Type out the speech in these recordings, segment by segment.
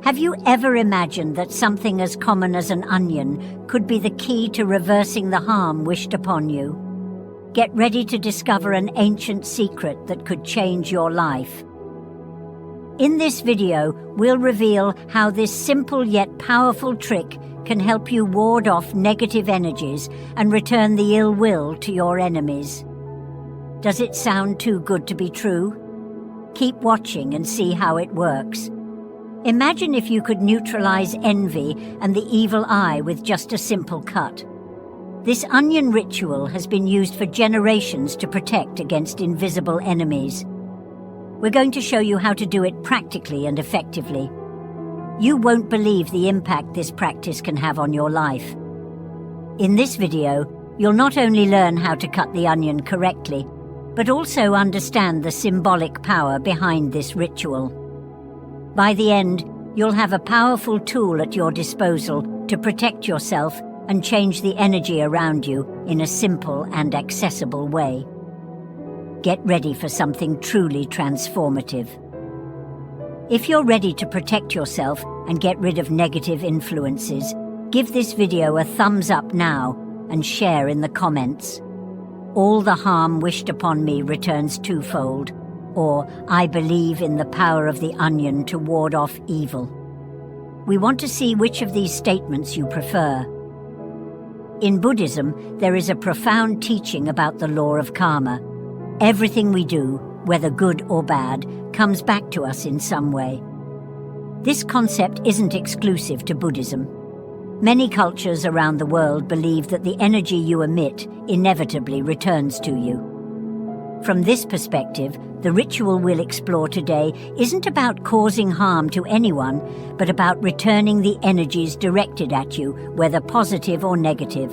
Have you ever imagined that something as common as an onion could be the key to reversing the harm wished upon you? Get ready to discover an ancient secret that could change your life. In this video, we'll reveal how this simple yet powerful trick can help you ward off negative energies and return the ill will to your enemies. Does it sound too good to be true? Keep watching and see how it works. Imagine if you could neutralize envy and the evil eye with just a simple cut. This onion ritual has been used for generations to protect against invisible enemies. We're going to show you how to do it practically and effectively. You won't believe the impact this practice can have on your life. In this video, you'll not only learn how to cut the onion correctly, but also understand the symbolic power behind this ritual. By the end, you'll have a powerful tool at your disposal to protect yourself and change the energy around you in a simple and accessible way. Get ready for something truly transformative. If you're ready to protect yourself and get rid of negative influences, give this video a thumbs up now and share in the comments. All the harm wished upon me returns twofold, or I believe in the power of the onion to ward off evil. We want to see which of these statements you prefer. In Buddhism, there is a profound teaching about the law of karma. Everything we do, whether good or bad, comes back to us in some way. This concept isn't exclusive to Buddhism. Many cultures around the world believe that the energy you emit inevitably returns to you. From this perspective, the ritual we'll explore today isn't about causing harm to anyone, but about returning the energies directed at you, whether positive or negative.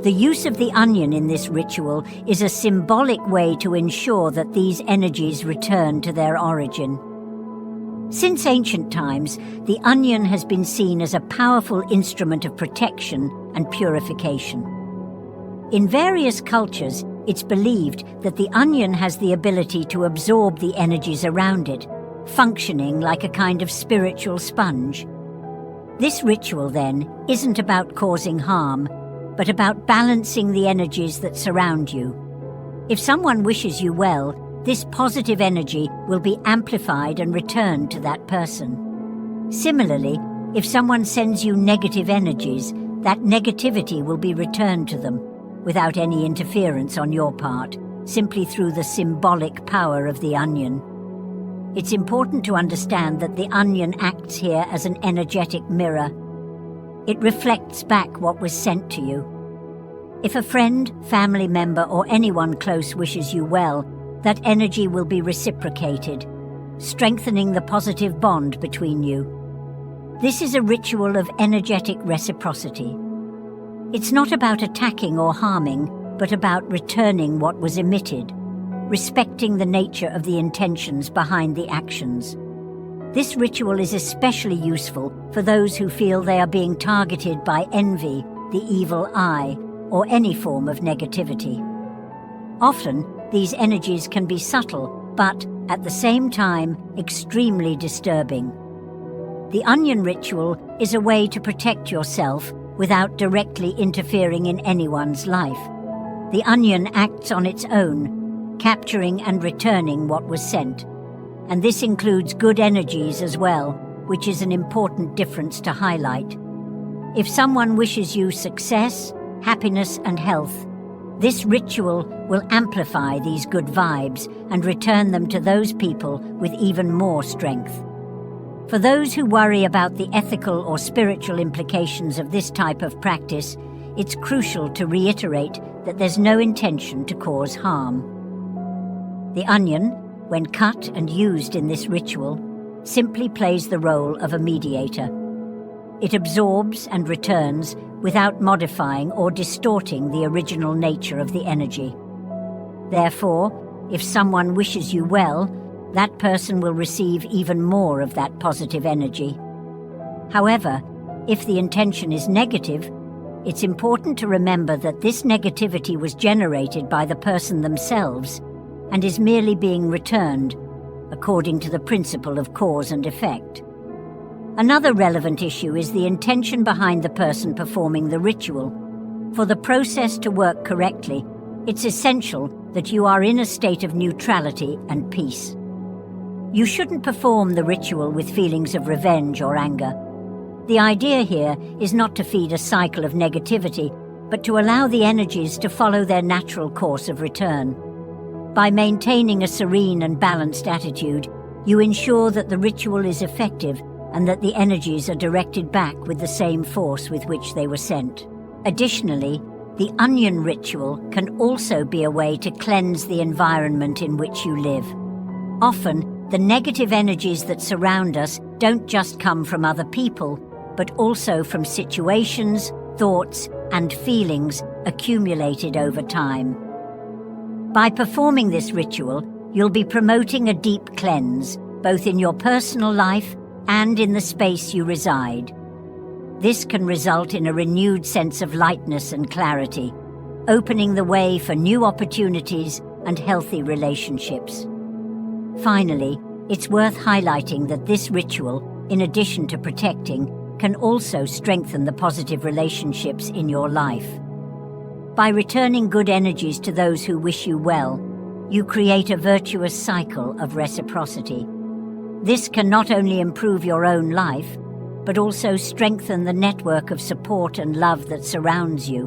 The use of the onion in this ritual is a symbolic way to ensure that these energies return to their origin. Since ancient times, the onion has been seen as a powerful instrument of protection and purification. In various cultures, it's believed that the onion has the ability to absorb the energies around it, functioning like a kind of spiritual sponge. This ritual, then, isn't about causing harm, but about balancing the energies that surround you. If someone wishes you well, this positive energy will be amplified and returned to that person. Similarly, if someone sends you negative energies, that negativity will be returned to them, without any interference on your part, simply through the symbolic power of the onion. It's important to understand that the onion acts here as an energetic mirror. It reflects back what was sent to you. If a friend, family member, or anyone close wishes you well, that energy will be reciprocated, strengthening the positive bond between you. This is a ritual of energetic reciprocity. It's not about attacking or harming, but about returning what was emitted, respecting the nature of the intentions behind the actions. This ritual is especially useful for those who feel they are being targeted by envy, the evil eye, or any form of negativity. Often, these energies can be subtle, but, at the same time, extremely disturbing. The onion ritual is a way to protect yourself without directly interfering in anyone's life. The onion acts on its own, capturing and returning what was sent. And this includes good energies as well, which is an important difference to highlight. If someone wishes you success, happiness, and health, this ritual will amplify these good vibes and return them to those people with even more strength. For those who worry about the ethical or spiritual implications of this type of practice, it's crucial to reiterate that there's no intention to cause harm. The onion, when cut and used in this ritual, simply plays the role of a mediator. It absorbs and returns without modifying or distorting the original nature of the energy. Therefore, if someone wishes you well, that person will receive even more of that positive energy. However, if the intention is negative, it's important to remember that this negativity was generated by the person themselves and is merely being returned, according to the principle of cause and effect. Another relevant issue is the intention behind the person performing the ritual. For the process to work correctly, it's essential that you are in a state of neutrality and peace. You shouldn't perform the ritual with feelings of revenge or anger. The idea here is not to feed a cycle of negativity, but to allow the energies to follow their natural course of return. By maintaining a serene and balanced attitude, you ensure that the ritual is effective and that the energies are directed back with the same force with which they were sent. Additionally, the onion ritual can also be a way to cleanse the environment in which you live. Often, the negative energies that surround us don't just come from other people, but also from situations, thoughts, and feelings accumulated over time. By performing this ritual, you'll be promoting a deep cleanse, both in your personal life and in the space you reside. This can result in a renewed sense of lightness and clarity, opening the way for new opportunities and healthy relationships. Finally, it's worth highlighting that this ritual, in addition to protecting, can also strengthen the positive relationships in your life. By returning good energies to those who wish you well, you create a virtuous cycle of reciprocity. This can not only improve your own life, but also strengthen the network of support and love that surrounds you.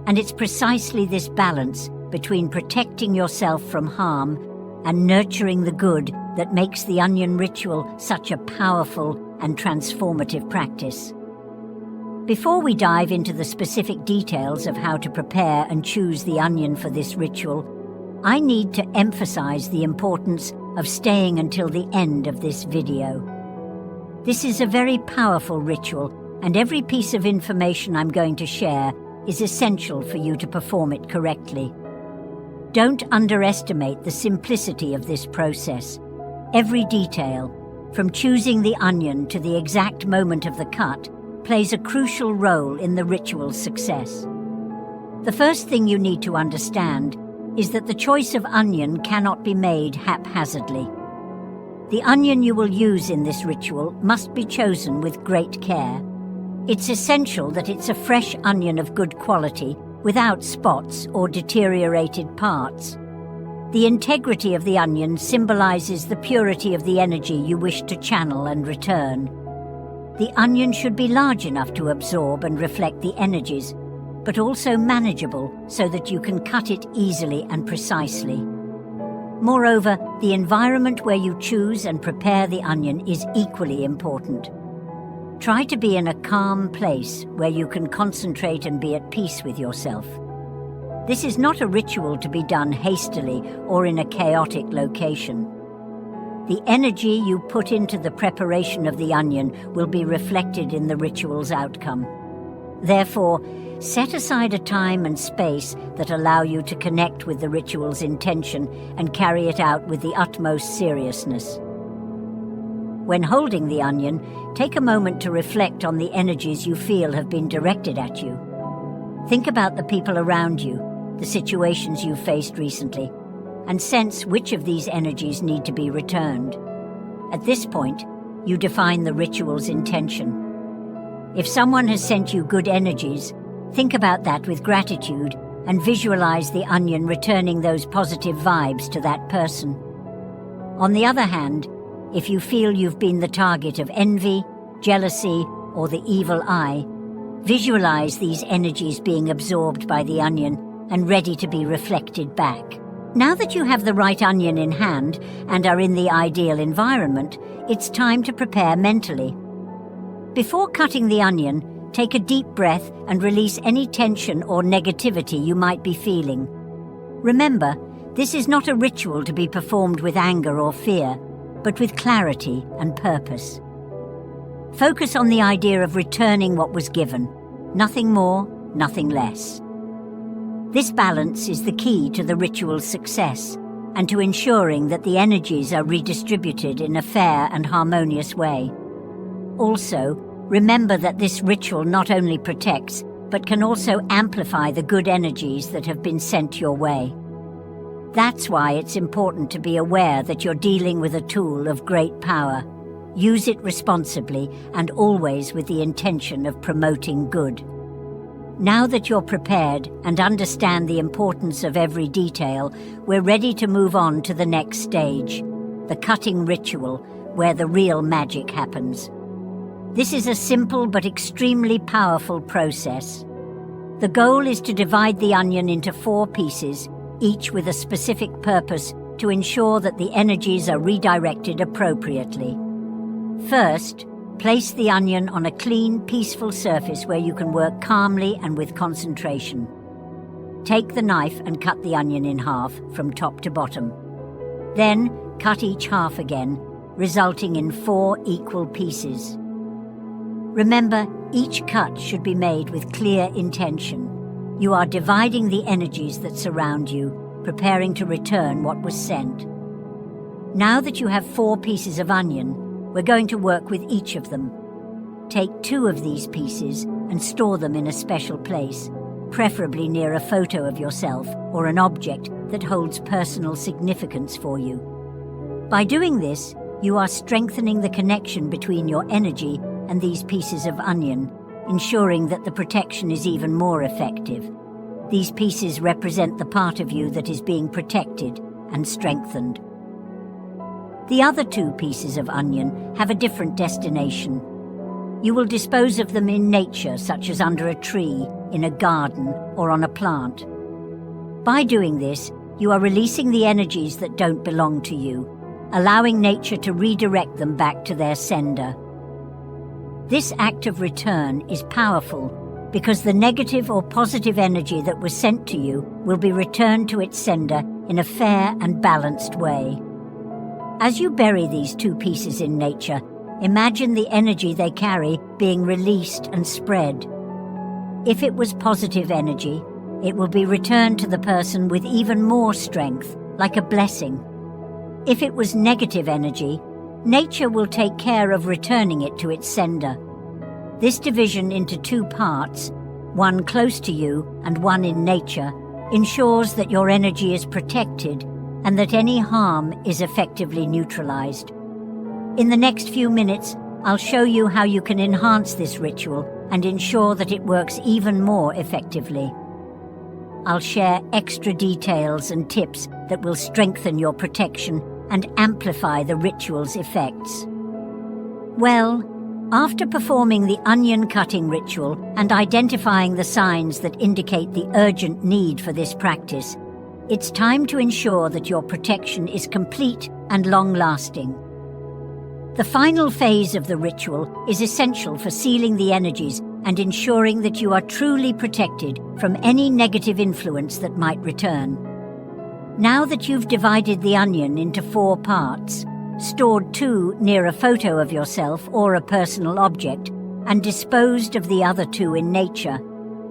And it's precisely this balance between protecting yourself from harm and nurturing the good that makes the onion ritual such a powerful and transformative practice. Before we dive into the specific details of how to prepare and choose the onion for this ritual, I need to emphasize the importance of staying until the end of this video. This is a very powerful ritual, and every piece of information I'm going to share is essential for you to perform it correctly. Don't underestimate the simplicity of this process. Every detail, from choosing the onion to the exact moment of the cut, plays a crucial role in the ritual's success. The first thing you need to understand is that the choice of onion cannot be made haphazardly. The onion you will use in this ritual must be chosen with great care. It's essential that it's a fresh onion of good quality, without spots or deteriorated parts. The integrity of the onion symbolizes the purity of the energy you wish to channel and return. The onion should be large enough to absorb and reflect the energies, but also manageable so that you can cut it easily and precisely. Moreover, the environment where you choose and prepare the onion is equally important. Try to be in a calm place where you can concentrate and be at peace with yourself. This is not a ritual to be done hastily or in a chaotic location. The energy you put into the preparation of the onion will be reflected in the ritual's outcome. Therefore, set aside a time and space that allow you to connect with the ritual's intention and carry it out with the utmost seriousness. When holding the onion, take a moment to reflect on the energies you feel have been directed at you. Think about the people around you, the situations you've faced recently, and sense which of these energies need to be returned. At this point, you define the ritual's intention. If someone has sent you good energies, think about that with gratitude and visualize the onion returning those positive vibes to that person. On the other hand, if you feel you've been the target of envy, jealousy, or the evil eye, visualize these energies being absorbed by the onion and ready to be reflected back. Now that you have the right onion in hand and are in the ideal environment, it's time to prepare mentally. Before cutting the onion, take a deep breath and release any tension or negativity you might be feeling. Remember, this is not a ritual to be performed with anger or fear, but with clarity and purpose. Focus on the idea of returning what was given, nothing more, nothing less. This balance is the key to the ritual's success and to ensuring that the energies are redistributed in a fair and harmonious way. Also, remember that this ritual not only protects, but can also amplify the good energies that have been sent your way. That's why it's important to be aware that you're dealing with a tool of great power. Use it responsibly and always with the intention of promoting good. Now that you're prepared and understand the importance of every detail, we're ready to move on to the next stage, the cutting ritual, where the real magic happens. This is a simple but extremely powerful process. The goal is to divide the onion into 4 pieces, each with a specific purpose to ensure that the energies are redirected appropriately. First, place the onion on a clean, peaceful surface where you can work calmly and with concentration. Take the knife and cut the onion in half from top to bottom. Then, cut each half again, resulting in 4 equal pieces. Remember, each cut should be made with clear intention. You are dividing the energies that surround you, preparing to return what was sent. Now that you have 4 pieces of onion, we're going to work with each of them. Take 2 of these pieces and store them in a special place, preferably near a photo of yourself or an object that holds personal significance for you. By doing this, you are strengthening the connection between your energy and these pieces of onion, ensuring that the protection is even more effective. These pieces represent the part of you that is being protected and strengthened. The other 2 pieces of onion have a different destination. You will dispose of them in nature, such as under a tree, in a garden, or on a plant. By doing this, you are releasing the energies that don't belong to you, allowing nature to redirect them back to their sender. This act of return is powerful because the negative or positive energy that was sent to you will be returned to its sender in a fair and balanced way. As you bury these 2 pieces in nature, imagine the energy they carry being released and spread. If it was positive energy, it will be returned to the person with even more strength, like a blessing. If it was negative energy, nature will take care of returning it to its sender. This division into 2 parts, one close to you and one in nature, ensures that your energy is protected and that any harm is effectively neutralized. In the next few minutes, I'll show you how you can enhance this ritual and ensure that it works even more effectively. I'll share extra details and tips that will strengthen your protection and amplify the ritual's effects. Well, after performing the onion cutting ritual and identifying the signs that indicate the urgent need for this practice, it's time to ensure that your protection is complete and long-lasting. The final phase of the ritual is essential for sealing the energies and ensuring that you are truly protected from any negative influence that might return. Now that you've divided the onion into 4 parts, stored 2 near a photo of yourself or a personal object, and disposed of the other 2 in nature,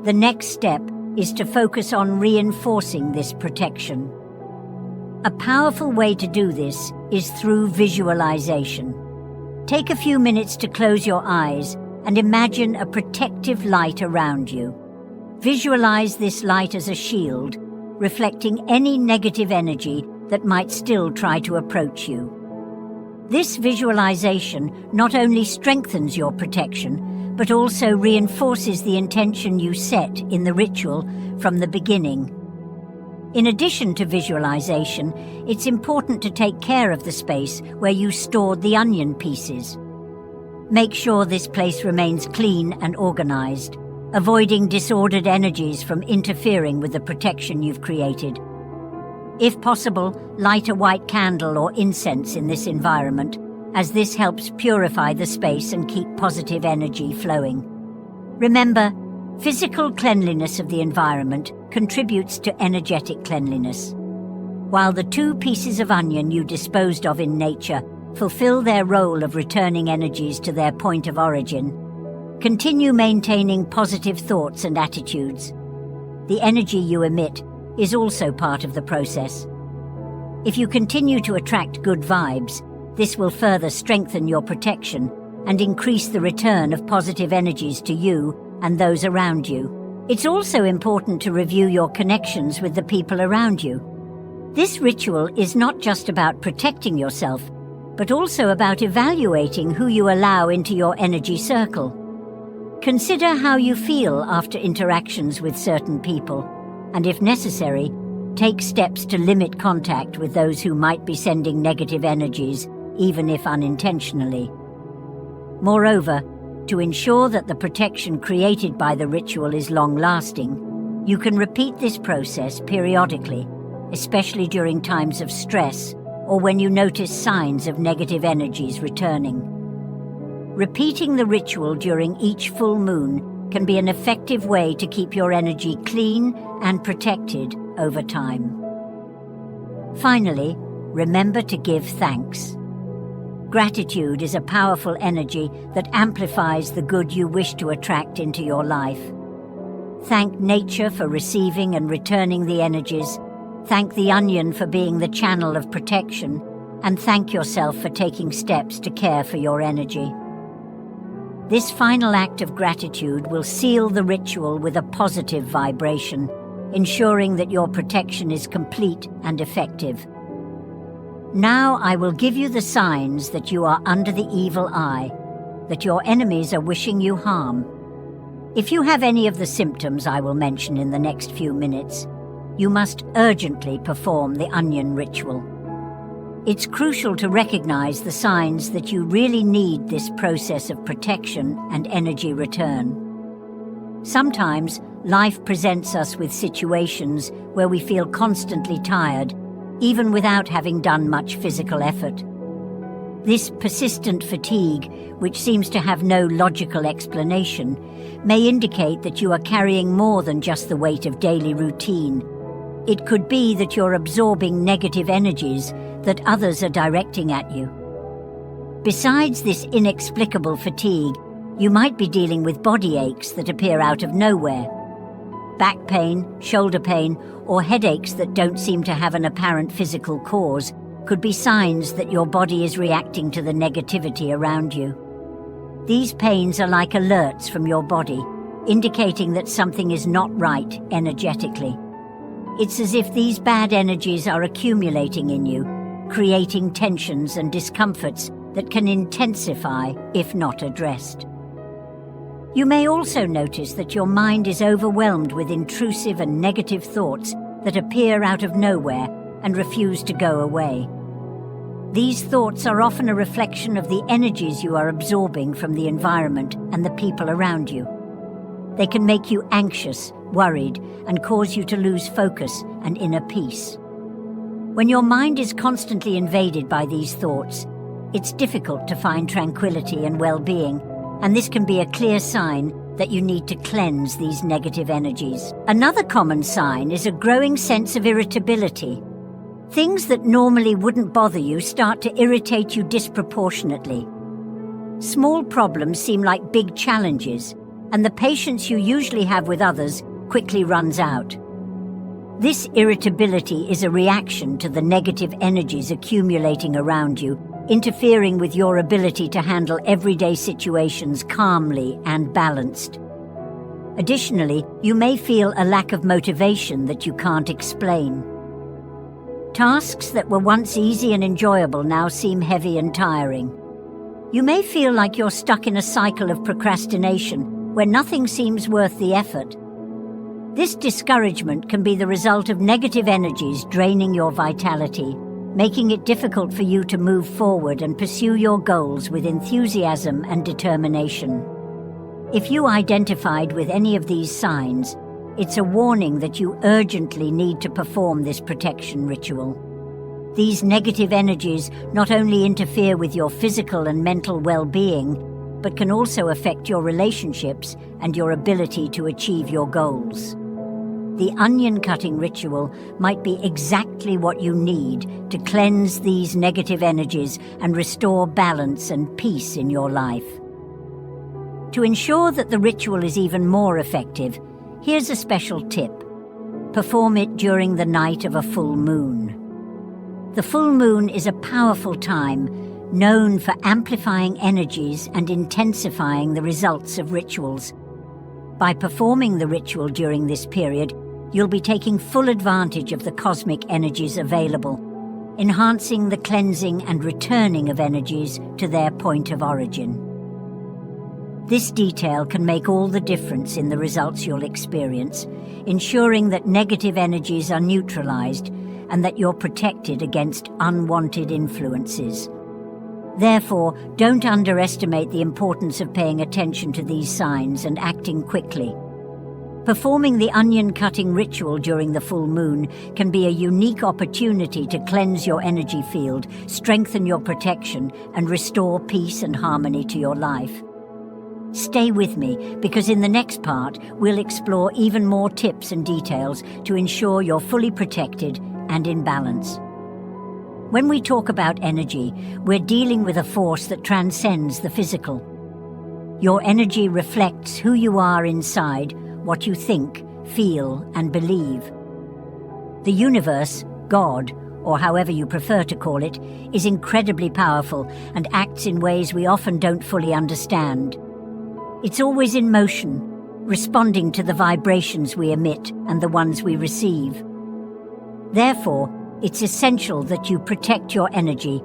the next step is to focus on reinforcing this protection. A powerful way to do this is through visualization. Take a few minutes to close your eyes and imagine a protective light around you. Visualize this light as a shield, reflecting any negative energy that might still try to approach you. This visualization not only strengthens your protection, but also reinforces the intention you set in the ritual from the beginning. In addition to visualization, it's important to take care of the space where you stored the onion pieces. Make sure this place remains clean and organized, avoiding disordered energies from interfering with the protection you've created. If possible, light a white candle or incense in this environment, as this helps purify the space and keep positive energy flowing. Remember, physical cleanliness of the environment contributes to energetic cleanliness. While the 2 pieces of onion you disposed of in nature fulfill their role of returning energies to their point of origin, continue maintaining positive thoughts and attitudes. The energy you emit is also part of the process. If you continue to attract good vibes, this will further strengthen your protection and increase the return of positive energies to you and those around you. It's also important to review your connections with the people around you. This ritual is not just about protecting yourself, but also about evaluating who you allow into your energy circle. Consider how you feel after interactions with certain people, and if necessary, take steps to limit contact with those who might be sending negative energies, even if unintentionally. Moreover, to ensure that the protection created by the ritual is long-lasting, you can repeat this process periodically, especially during times of stress or when you notice signs of negative energies returning. Repeating the ritual during each full moon can be an effective way to keep your energy clean and protected over time. Finally, remember to give thanks. Gratitude is a powerful energy that amplifies the good you wish to attract into your life. Thank nature for receiving and returning the energies, thank the onion for being the channel of protection, and thank yourself for taking steps to care for your energy. This final act of gratitude will seal the ritual with a positive vibration, ensuring that your protection is complete and effective. Now I will give you the signs that you are under the evil eye, that your enemies are wishing you harm. If you have any of the symptoms I will mention in the next few minutes, you must urgently perform the onion ritual. It's crucial to recognize the signs that you really need this process of protection and energy return. Sometimes, life presents us with situations where we feel constantly tired, even without having done much physical effort. This persistent fatigue, which seems to have no logical explanation, may indicate that you are carrying more than just the weight of daily routine. It could be that you're absorbing negative energies that others are directing at you. Besides this inexplicable fatigue, you might be dealing with body aches that appear out of nowhere. Back pain, shoulder pain, or headaches that don't seem to have an apparent physical cause could be signs that your body is reacting to the negativity around you. These pains are like alerts from your body, indicating that something is not right energetically. It's as if these bad energies are accumulating in you, creating tensions and discomforts that can intensify if not addressed. You may also notice that your mind is overwhelmed with intrusive and negative thoughts that appear out of nowhere and refuse to go away. These thoughts are often a reflection of the energies you are absorbing from the environment and the people around you. They can make you anxious, worried, and cause you to lose focus and inner peace. When your mind is constantly invaded by these thoughts, it's difficult to find tranquility and well-being, and this can be a clear sign that you need to cleanse these negative energies. Another common sign is a growing sense of irritability. Things that normally wouldn't bother you start to irritate you disproportionately. Small problems seem like big challenges, and the patience you usually have with others quickly runs out. This irritability is a reaction to the negative energies accumulating around you, interfering with your ability to handle everyday situations calmly and balanced. Additionally, you may feel a lack of motivation that you can't explain. Tasks that were once easy and enjoyable now seem heavy and tiring. You may feel like you're stuck in a cycle of procrastination where nothing seems worth the effort. This discouragement can be the result of negative energies draining your vitality, making it difficult for you to move forward and pursue your goals with enthusiasm and determination. If you identified with any of these signs, it's a warning that you urgently need to perform this protection ritual. These negative energies not only interfere with your physical and mental well-being, but can also affect your relationships and your ability to achieve your goals. The onion cutting ritual might be exactly what you need to cleanse these negative energies and restore balance and peace in your life. To ensure that the ritual is even more effective, here's a special tip. Perform it during the night of a full moon. The full moon is a powerful time, known for amplifying energies and intensifying the results of rituals. By performing the ritual during this period, you'll be taking full advantage of the cosmic energies available. enhancing the cleansing and returning of energies to their point of origin. This detail can make all the difference in the results you'll experience, ensuring that negative energies are neutralized and that you're protected against unwanted influences. Therefore, don't underestimate the importance of paying attention to these signs and acting quickly. Performing the onion-cutting ritual during the full moon can be a unique opportunity to cleanse your energy field, strengthen your protection, and restore peace and harmony to your life. Stay with me, because in the next part, we'll explore even more tips and details to ensure you're fully protected and in balance. When we talk about energy, we're dealing with a force that transcends the physical. Your energy reflects who you are inside, what you think, feel, and believe. The universe, God, or however you prefer to call it, is incredibly powerful and acts in ways we often don't fully understand. It's always in motion, responding to the vibrations we emit and the ones we receive. Therefore, it's essential that you protect your energy,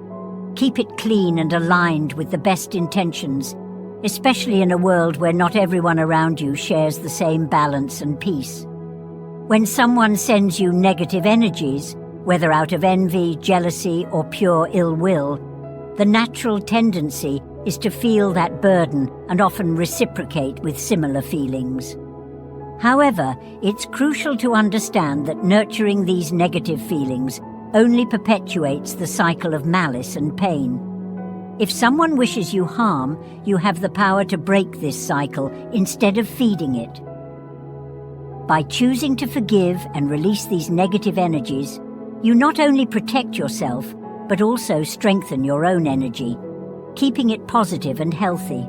keep it clean and aligned with the best intentions, especially in a world where not everyone around you shares the same balance and peace. When someone sends you negative energies, whether out of envy, jealousy, or pure ill will, the natural tendency is to feel that burden and often reciprocate with similar feelings. However, it's crucial to understand that nurturing these negative feelings only perpetuates the cycle of malice and pain. If someone wishes you harm, you have the power to break this cycle instead of feeding it. By choosing to forgive and release these negative energies, you not only protect yourself, but also strengthen your own energy, keeping it positive and healthy.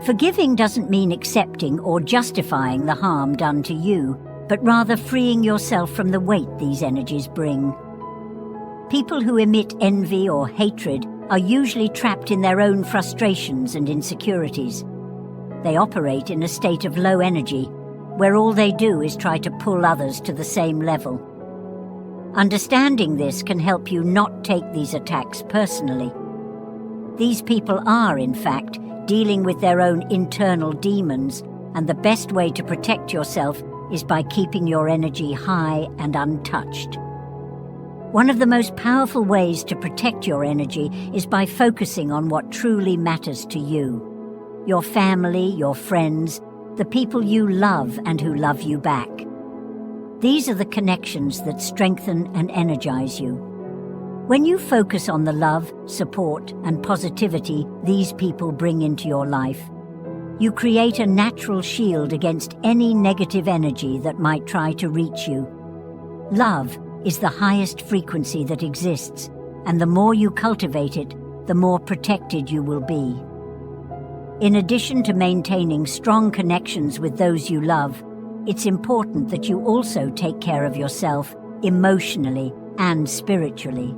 Forgiving doesn't mean accepting or justifying the harm done to you, but rather freeing yourself from the weight these energies bring. People who emit envy or hatred are usually trapped in their own frustrations and insecurities. They operate in a state of low energy, where all they do is try to pull others to the same level. Understanding this can help you not take these attacks personally. These people are, in fact, dealing with their own internal demons, and the best way to protect yourself is by keeping your energy high and untouched. One of the most powerful ways to protect your energy is by focusing on what truly matters to you. Your family, your friends, the people you love and who love you back. These are the connections that strengthen and energize you. When you focus on the love, support, and positivity these people bring into your life, you create a natural shield against any negative energy that might try to reach you. Love is the highest frequency that exists, and the more you cultivate it, the more protected you will be. In addition to maintaining strong connections with those you love, it's important that you also take care of yourself emotionally and spiritually.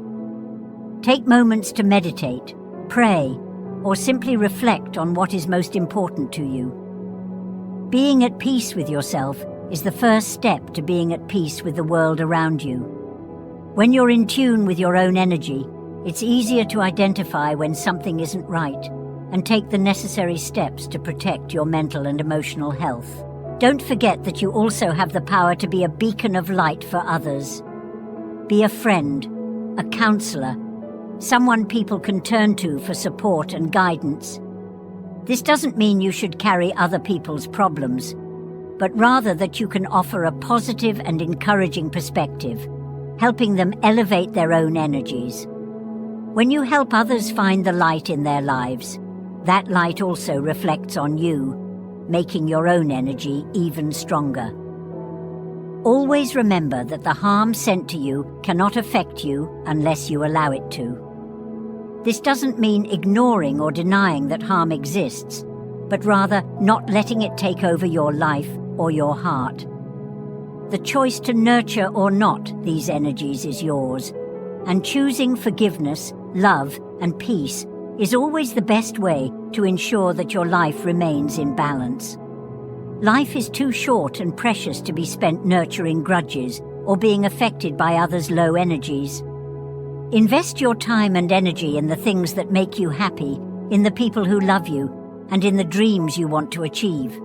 Take moments to meditate, pray, or simply reflect on what is most important to you. Being at peace with yourself is the first step to being at peace with the world around you. When you're in tune with your own energy, it's easier to identify when something isn't right and take the necessary steps to protect your mental and emotional health. Don't forget that you also have the power to be a beacon of light for others. Be a friend, a counselor, someone people can turn to for support and guidance. This doesn't mean you should carry other people's problems, but rather that you can offer a positive and encouraging perspective, helping them elevate their own energies. When you help others find the light in their lives, that light also reflects on you, making your own energy even stronger. Always remember that the harm sent to you cannot affect you unless you allow it to. This doesn't mean ignoring or denying that harm exists, but rather not letting it take over your life or your heart. The choice to nurture or not these energies is yours, and choosing forgiveness, love, and peace is always the best way to ensure that your life remains in balance. Life is too short and precious to be spent nurturing grudges or being affected by others' low energies. Invest your time and energy in the things that make you happy, in the people who love you, and in the dreams you want to achieve.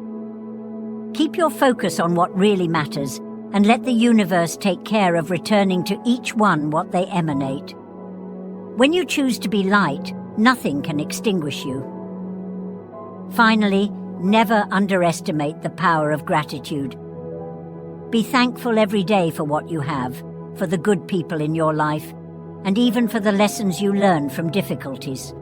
Keep your focus on what really matters, and let the universe take care of returning to each one what they emanate. When you choose to be light, nothing can extinguish you. Finally, never underestimate the power of gratitude. Be thankful every day for what you have, for the good people in your life, and even for the lessons you learn from difficulties.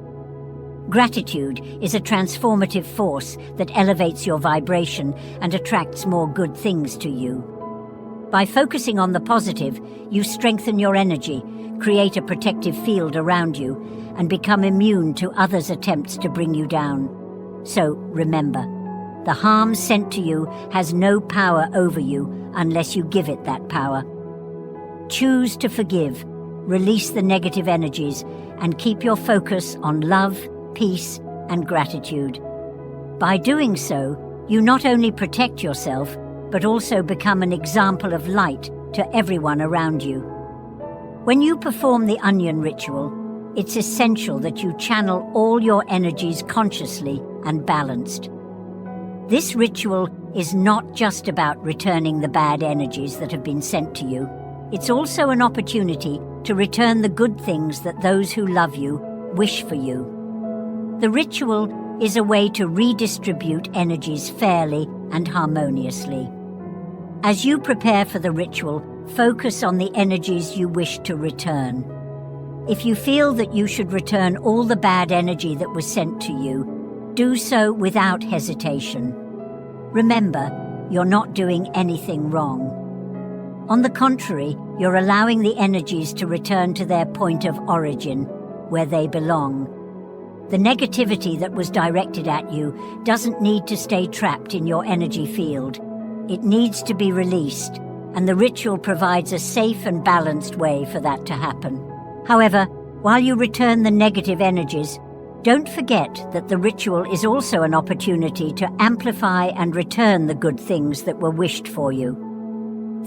Gratitude is a transformative force that elevates your vibration and attracts more good things to you. By focusing on the positive, you strengthen your energy, create a protective field around you, and become immune to others' attempts to bring you down. So remember, the harm sent to you has no power over you unless you give it that power. Choose to forgive, release the negative energies, and keep your focus on love, peace, and gratitude. By doing so, you not only protect yourself, but also become an example of light to everyone around you. When you perform the onion ritual, it's essential that you channel all your energies consciously and balanced. This ritual is not just about returning the bad energies that have been sent to you. It's also an opportunity to return the good things that those who love you wish for you. The ritual is a way to redistribute energies fairly and harmoniously. As you prepare for the ritual, focus on the energies you wish to return. If you feel that you should return all the bad energy that was sent to you, do so without hesitation. Remember, you're not doing anything wrong. On the contrary, you're allowing the energies to return to their point of origin, where they belong. The negativity that was directed at you doesn't need to stay trapped in your energy field. It needs to be released, and the ritual provides a safe and balanced way for that to happen. However, while you return the negative energies, don't forget that the ritual is also an opportunity to amplify and return the good things that were wished for you.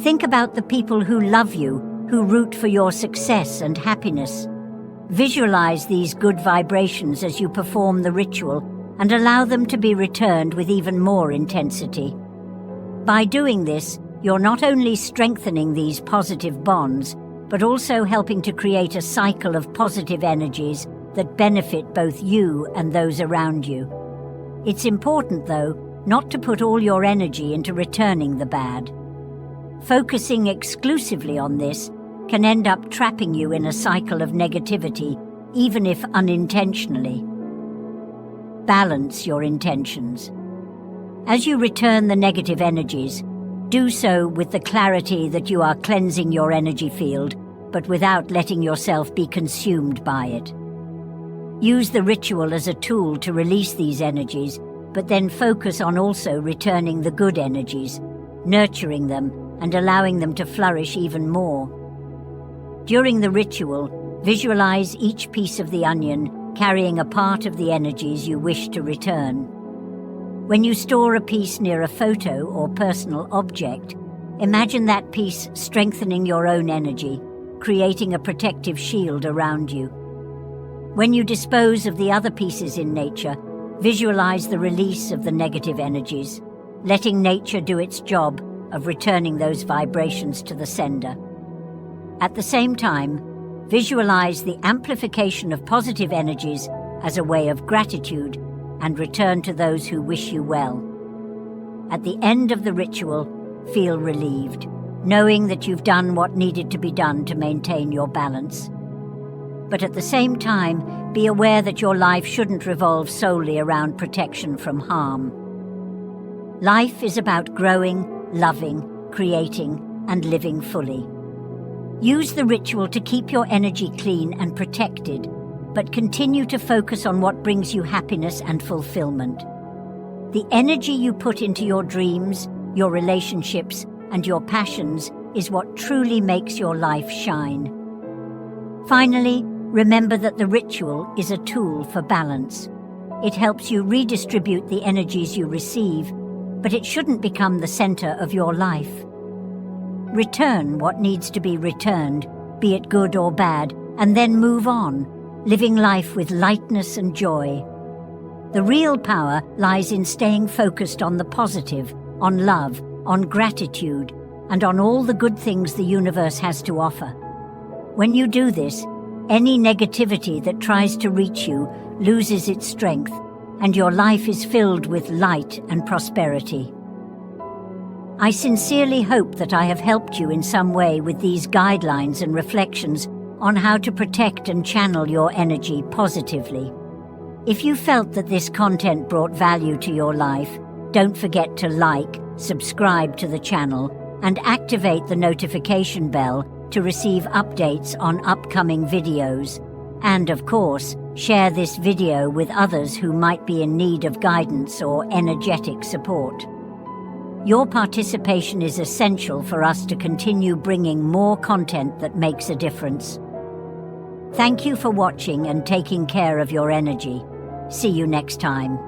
Think about the people who love you, who root for your success and happiness. Visualize these good vibrations as you perform the ritual and allow them to be returned with even more intensity. By doing this, you're not only strengthening these positive bonds, but also helping to create a cycle of positive energies that benefit both you and those around you. It's important, though, not to put all your energy into returning the bad. Focusing exclusively on this can end up trapping you in a cycle of negativity, even if unintentionally. Balance your intentions. As you return the negative energies, do so with the clarity that you are cleansing your energy field, but without letting yourself be consumed by it. Use the ritual as a tool to release these energies, but then focus on also returning the good energies, nurturing them, and allowing them to flourish even more. During the ritual, visualize each piece of the onion carrying a part of the energies you wish to return. When you store a piece near a photo or personal object, imagine that piece strengthening your own energy, creating a protective shield around you. When you dispose of the other pieces in nature, visualize the release of the negative energies, letting nature do its job of returning those vibrations to the sender. At the same time, visualize the amplification of positive energies as a way of gratitude and return to those who wish you well. At the end of the ritual, feel relieved, knowing that you've done what needed to be done to maintain your balance. But at the same time, be aware that your life shouldn't revolve solely around protection from harm. Life is about growing, loving, creating, and living fully. Use the ritual to keep your energy clean and protected, but continue to focus on what brings you happiness and fulfillment. The energy you put into your dreams, your relationships, and your passions is what truly makes your life shine. Finally, remember that the ritual is a tool for balance. It helps you redistribute the energies you receive, but it shouldn't become the center of your life. Return what needs to be returned, be it good or bad, and then move on, living life with lightness and joy. The real power lies in staying focused on the positive, on love, on gratitude, and on all the good things the universe has to offer. When you do this, any negativity that tries to reach you loses its strength, and your life is filled with light and prosperity. I sincerely hope that I have helped you in some way with these guidelines and reflections on how to protect and channel your energy positively. If you felt that this content brought value to your life, don't forget to like, subscribe to the channel, and activate the notification bell to receive updates on upcoming videos. And of course, share this video with others who might be in need of guidance or energetic support. Your participation is essential for us to continue bringing more content that makes a difference. Thank you for watching and taking care of your energy. See you next time.